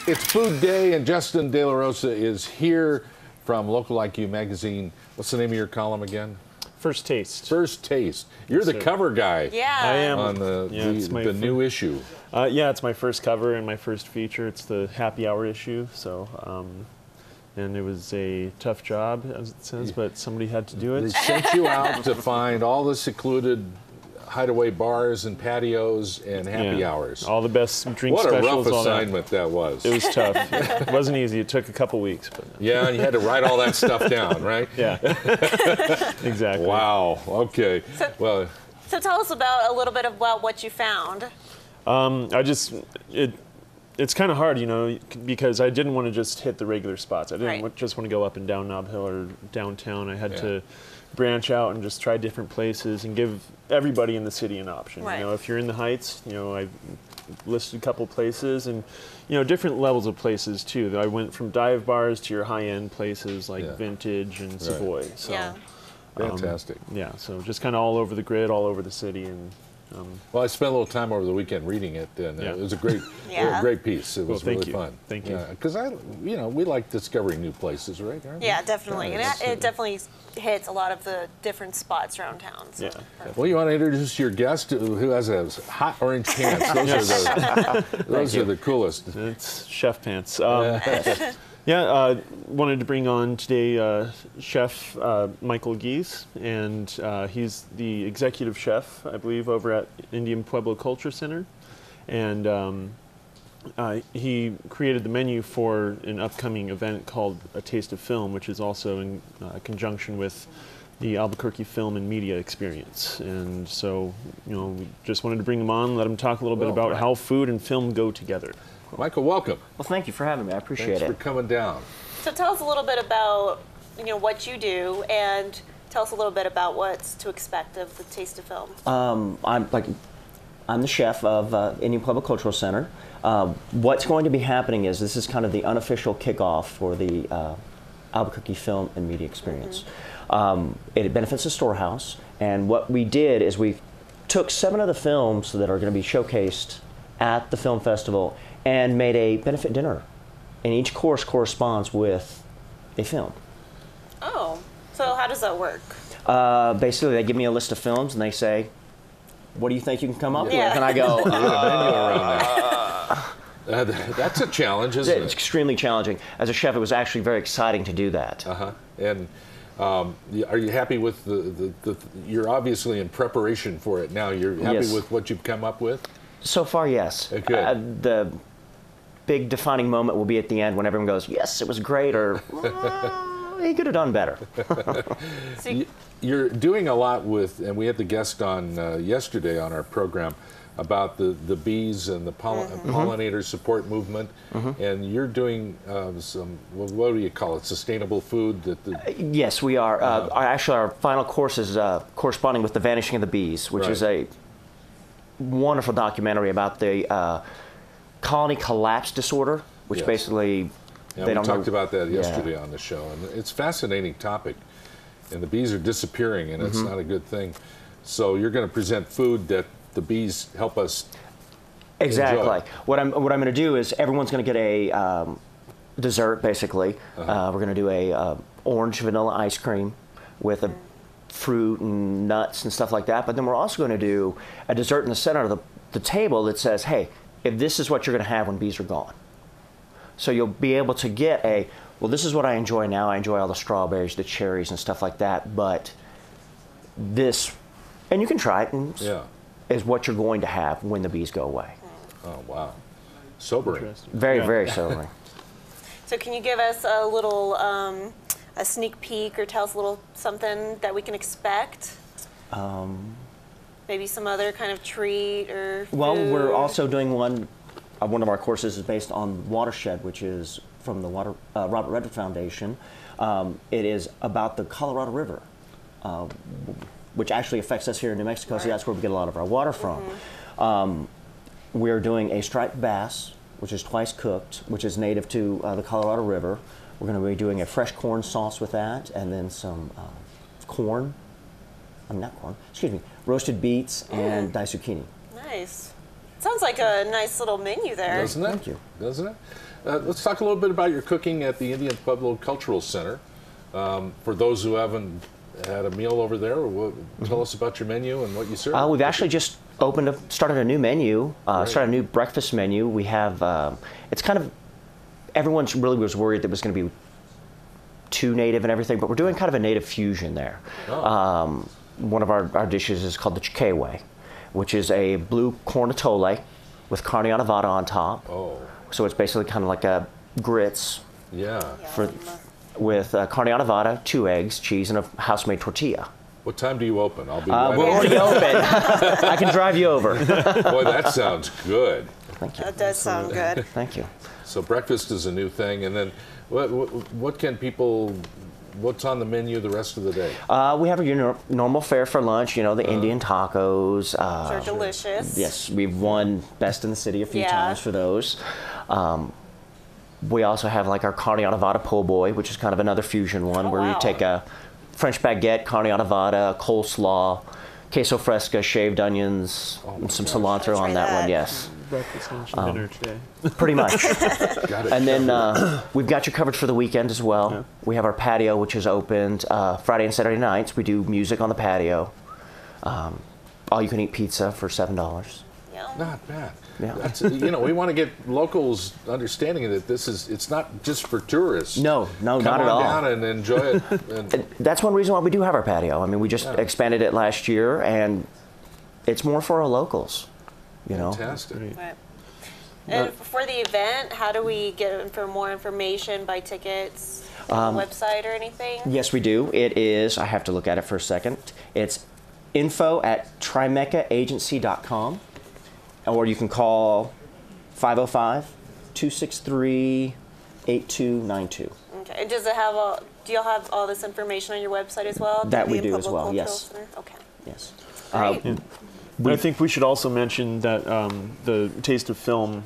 It's Food Day, and Justin De La Rosa is here from Local Like You magazine. What's the name of your column again? First Taste. First Taste. You're the cover guy. Yeah. I am. On the new issue. Yeah, it's my first cover and my first feature. It's the happy hour issue. So, and it was a tough job, as it says, but somebody had to do it. They sent you out to find all the secluded hideaway bars and patios and happy hours. All the best drink what specials. What a rough assignment that was. It was tough. It wasn't easy. It took a couple weeks. But yeah, and you had to write all that stuff down, right? Yeah. Exactly. Wow. Okay. So tell us about a little bit about what you found. It's kind of hard, you know, because I didn't want to just hit the regular spots. I didn't just want to go up and down Nob Hill or downtown. I had to branch out and just try different places and give everybody in the city an option. Right. You know, if you're in the Heights, you know, I listed a couple places and, you know, different levels of places too. I went from dive bars to your high-end places like Vintage and Savoy. So, fantastic. Yeah, so just kind of all over the grid, all over the city. And well, I spent a little time over the weekend reading it, and it was a great, great piece. It was really fun. Thank you. Because you know, we like discovering new places, right? Yeah, definitely, and it definitely hits a lot of the different spots around town. So. Yeah. Well, you want to introduce your guest who has a hot orange pants? Those are the coolest. It's chef pants. Wanted to bring on today Chef Michael Giese, and he's the executive chef, I believe, over at Indian Pueblo Culture Center, and he created the menu for an upcoming event called A Taste of Film, which is also in conjunction with the Albuquerque Film and Media Experience. And so, you know, we just wanted to bring him on, let him talk a little bit about how food and film go together. Michael, welcome. Well, thank you for having me. I appreciate it. Thanks for coming down. So tell us a little bit about, you know, what you do, and tell us a little bit about what's to expect of the Taste of Film. I'm the chef of Indian Pueblo Cultural Center. What's going to be happening is this is kind of the unofficial kickoff for the Albuquerque Film and Media Experience. It benefits the storehouse, and what we did is we took 7 of the films that are going to be showcased at the film festival and made a benefit dinner, and each course corresponds with a film. Oh, so how does that work? Basically, they give me a list of films, and they say, what do you think you can come up with? And I go, that's a challenge, isn't it? It's extremely challenging. As a chef, it was actually very exciting to do that. And are you happy with you're obviously in preparation for it now. You're happy with what you've come up with? So far, yes. Good. The big defining moment will be at the end when everyone goes, yes, it was great, or he could have done better. You're doing a lot with, and we had the guest on yesterday on our program about the bees and the pollinator support movement, and you're doing some, what do you call it, sustainable food? Yes, we are. Actually, our final course is corresponding with The Vanishing of the Bees, which is a wonderful documentary about the colony collapse disorder, which basically we talked about that yesterday on the show, and it's a fascinating topic. And the bees are disappearing, and it's not a good thing. So you're going to present food that the bees help us enjoy. What I'm going to do is everyone's going to get a dessert, basically. We're going to do a orange vanilla ice cream with a fruit and nuts and stuff like that. But then we're also going to do a dessert in the center of the table that says, hey, if this is what you're going to have when bees are gone. So you'll be able to get well, this is what I enjoy now. I enjoy all the strawberries, the cherries, and stuff like that. But this, and you can try it, and is what you're going to have when the bees go away. Oh, wow. Sobering. Very, very sobering. So can you give us a little, a sneak peek, or tell us a little something that we can expect? Maybe some other kind of treat or food? Well, we're also doing one of our courses is based on Watershed, which is from the Robert Redford Foundation. It is about the Colorado River, which actually affects us here in New Mexico, so that's where we get a lot of our water from. We're doing a striped bass, which is twice cooked, which is native to the Colorado River. We're going to be doing a fresh corn sauce with that, and then some roasted beets and diced zucchini. Nice. Sounds like a nice little menu there. Doesn't it? Thank you. Doesn't it? let's talk a little bit about your cooking at the Indian Pueblo Cultural Center. For those who haven't had a meal over there, tell us about your menu and what you serve. We've actually just started a new menu, started a new breakfast menu. We have, it's kind of, everyone really was worried that it was going to be too native and everything, but we're doing kind of a native fusion there. Oh. One of our dishes is called the Giese, which is a blue cornatole with carne adobada on top. Oh. So it's basically kind of like a grits. Yeah. With carne adobada, 2 eggs, cheese, and a house-made tortilla. What time do you open? I'll be right we're already open. I can drive you over. Boy, that sounds good. Thank you. That does sound good. Thank you. So breakfast is a new thing, and then what can people? What's on the menu the rest of the day? We have your normal fare for lunch. You know, the Indian tacos. Which are delicious. Yes, we've won best in the city a few times for those. We also have like our carne adobada po' boy, which is kind of another fusion one where you take a French baguette, carne adobada, coleslaw, queso fresca, shaved onions, and some cilantro on that one. Yes. Breakfast, lunch, and dinner today. Pretty much. And then we've got you covered for the weekend as well. Yeah. We have our patio, which is opened Friday and Saturday nights. We do music on the patio. All you can eat pizza for $7. Not bad. Yeah. That's, we want to get locals understanding that it's not just for tourists. No, not at all. Come on down and enjoy it. That's one reason why we do have our patio. I mean, we just expanded it last year, and it's more for our locals. Fantastic. Right. And for the event, how do we get more information, buy tickets, website or anything? Yes, we do. It is, I have to look at it for a second. It's info@trimecaagency.com, or you can call 505-263-8292. Okay. And does it have do you have all this information on your website as well? That we do as well, yes. Center? Okay. Yes. I think we should also mention that the Taste of Film,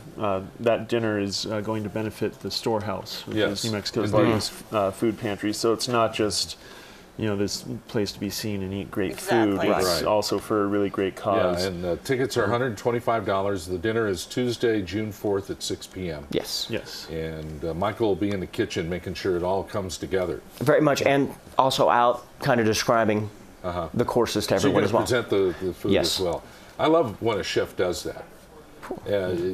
that dinner is going to benefit the Storehouse, which is New Mexico's largest food pantry. So it's not just, this place to be seen and eat great food. It's also for a really great cause. Yeah, and tickets are $125. The dinner is Tuesday, June 4th at 6 p.m. Yes. Yes. And Michael will be in the kitchen making sure it all comes together. Very much, and also out kind of describing the courses to everyone as well. Present the food as well. I love when a chef does that.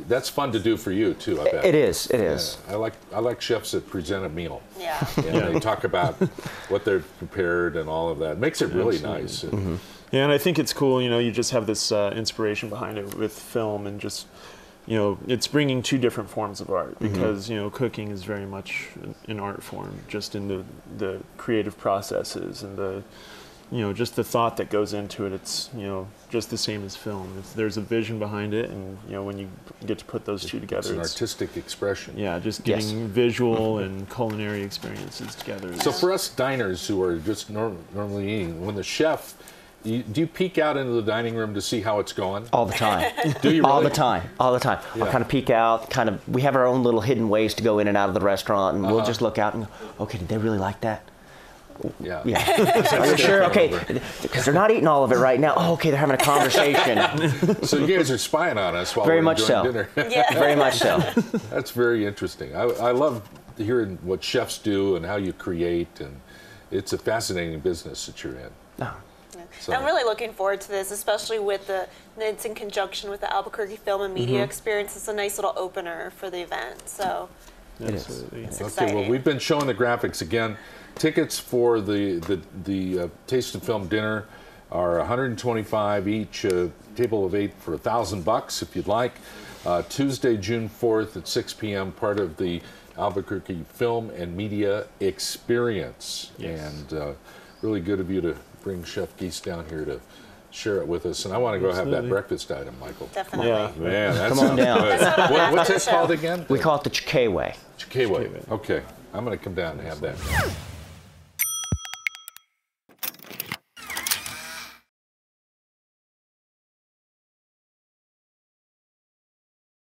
That's fun to do for you too, I bet. It is. It is. I like chefs that present a meal. Yeah. And they talk about what they've prepared and all of that. It makes it really nice. Yeah, and I think it's cool. You just have this inspiration behind it with film, and just it's bringing 2 different forms of art, because cooking is very much an art form, just in the creative processes and the just the thought that goes into it. It's, just the same as film. There's a vision behind it, and, when you get to put those 2 together. It's an artistic expression. Yeah, just getting visual and culinary experiences together. So for us diners who are just normally eating, when the chef, do you peek out into the dining room to see how it's going? All the time. Do you really? All the time. All the time. Yeah. I'll kind of peek out, we have our own little hidden ways to go in and out of the restaurant, and we'll just look out and go, okay, did they really like that? Yeah. Are you sure? Okay, because they're not eating all of it right now. Oh, okay, they're having a conversation. So you guys are spying on us while Very we're much enjoying so. dinner. Yeah. Very much so. That's very interesting. I love hearing what chefs do and how you create, and it's a fascinating business that you're in. Oh. So. I'm really looking forward to this, especially it's in conjunction with the Albuquerque Film and Media Experience. It's a nice little opener for the event. So Absolutely. it's Okay, exciting. well, we've been showing the graphics again. Tickets for the Taste of Film dinner are $125 each. Table of 8 for $1,000 if you'd like. Tuesday, June 4th at 6 p.m. Part of the Albuquerque Film and Media Experience. Yes. And really good of you to bring Chef Giese down here to share it with us. And I want to go have that breakfast item, Michael. Definitely. Yeah. Man, that Come on sounds down. good. What's it called again? We call it the Giese. Giese. Okay, I'm going to come down and have that.